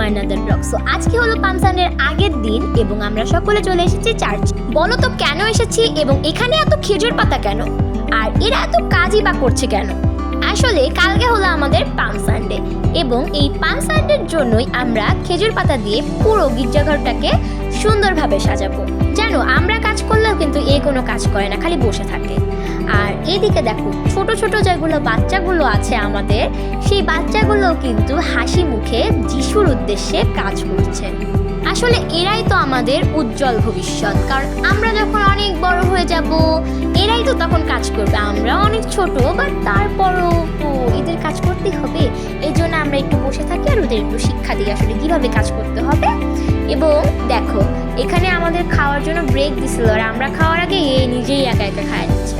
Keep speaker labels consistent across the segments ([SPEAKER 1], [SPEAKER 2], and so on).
[SPEAKER 1] My another blog. So আজকে হলো পাম সানডের আগের দিন এবং আমরা সকলে চলে এসেছি চার্চ। বলো তো কেন এসেছি এবং এখানে এত খেজুর পাতা কেন, আর এরা এত কাজই বা করছে কেন? আসলে কালকে হলো আমাদের পাম সানডে এবং এই পাম সানডের জন্যই আমরা খেজুর পাতা দিয়ে পুরো গির্জাঘরটাকে সুন্দরভাবে সাজাবো। জানো, আমরা কাজ করলেও কিন্তু এ কোনো কাজ করে না, খালি বসে থাকে। আর এদিকে দেখো, ছোট ছোট যেগুলো বাচ্চাগুলো আছে আমাদের, সেই বাচ্চাগুলো কিন্তু হাসি মুখে যিশুর উদ্দেশ্যে কাজ করছে। আসলে এরাই তো আমাদের উজ্জ্বল ভবিষ্যৎ, কারণ আমরা যখন অনেক বড় হয়ে যাব এরাই তো তখন কাজ করবে। আমরা অনেক ছোট, বাট তারপরও তো এদের কাজ করতেই হবে। এই জন্য আমরা একটু বসে থাকি আর ওদের একটু শিক্ষা দিই আসলে কীভাবে কাজ করতে হবে। এবং দেখো, এখানে আমাদের খাওয়ার জন্য ব্রেক দিছিল, আর আমরা খাওয়ার আগে নিজেই একা একা খায় নিচ্ছে।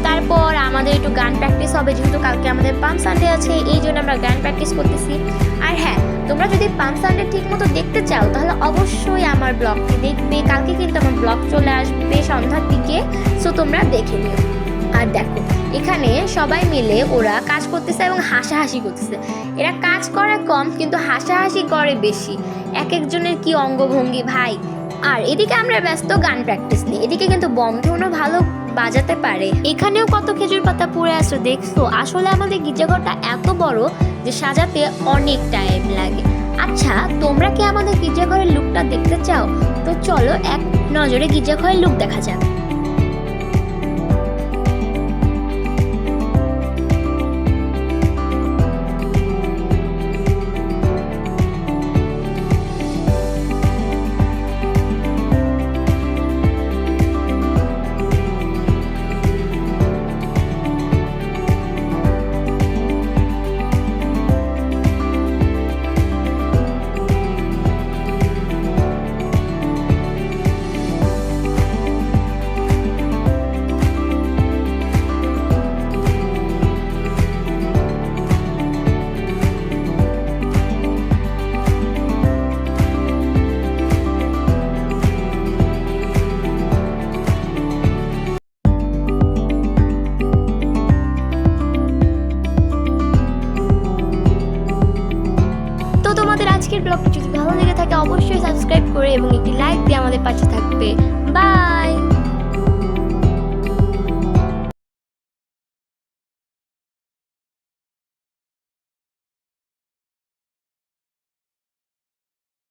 [SPEAKER 1] তারপর আমাদের একটু গান প্র্যাকটিস হবে, যেহেতু কালকে আমাদের পাম সানডে আছে, এই জন্য আমরা গান প্র্যাকটিস করতেছি। আর হ্যাঁ, তোমরা যদি পাম সানডে ঠিক মতো দেখতে চাও তাহলে অবশ্যই আমার ব্লগটি দেখবে। কালকে কিন্তু আমার ব্লগ চলে আসবে সন্ধ্যার দিকে, সো তোমরা দেখে নিও। আর দেখো, এখানে সবাই মিলে ওরা কাজ করতেছে এবং হাসাহাসি করতেছে। এরা কাজ করে কম কিন্তু হাসাহাসি করে বেশি। এক একজনের কি অঙ্গভঙ্গি ভাই। আর এদিকে আমরা ব্যস্ত গান প্র্যাকটিস নিয়ে, এদিকে কিন্তু বন্ধনও ভালো বাজাতে পারে। এখানেও কত খেজুর পাতা পড়ে আসছে দেখছো। আসলে আমাদের গির্জাঘরটা এত বড় যে সাজাতে অনেক টাইম লাগে। আচ্ছা, তোমরা কি আমাদের গির্জাঘরের লুকটা দেখতে চাও? তো চলো এক নজরে গির্জাঘরের লুক দেখা যাক। তোমাদের আজকের ব্লগটি যদি ভালো লেগে থাকে অবশ্যই সাবস্ক্রাইব করে এবং একটি লাইক দিয়ে আমাদের পাশে থাকবে। বাই।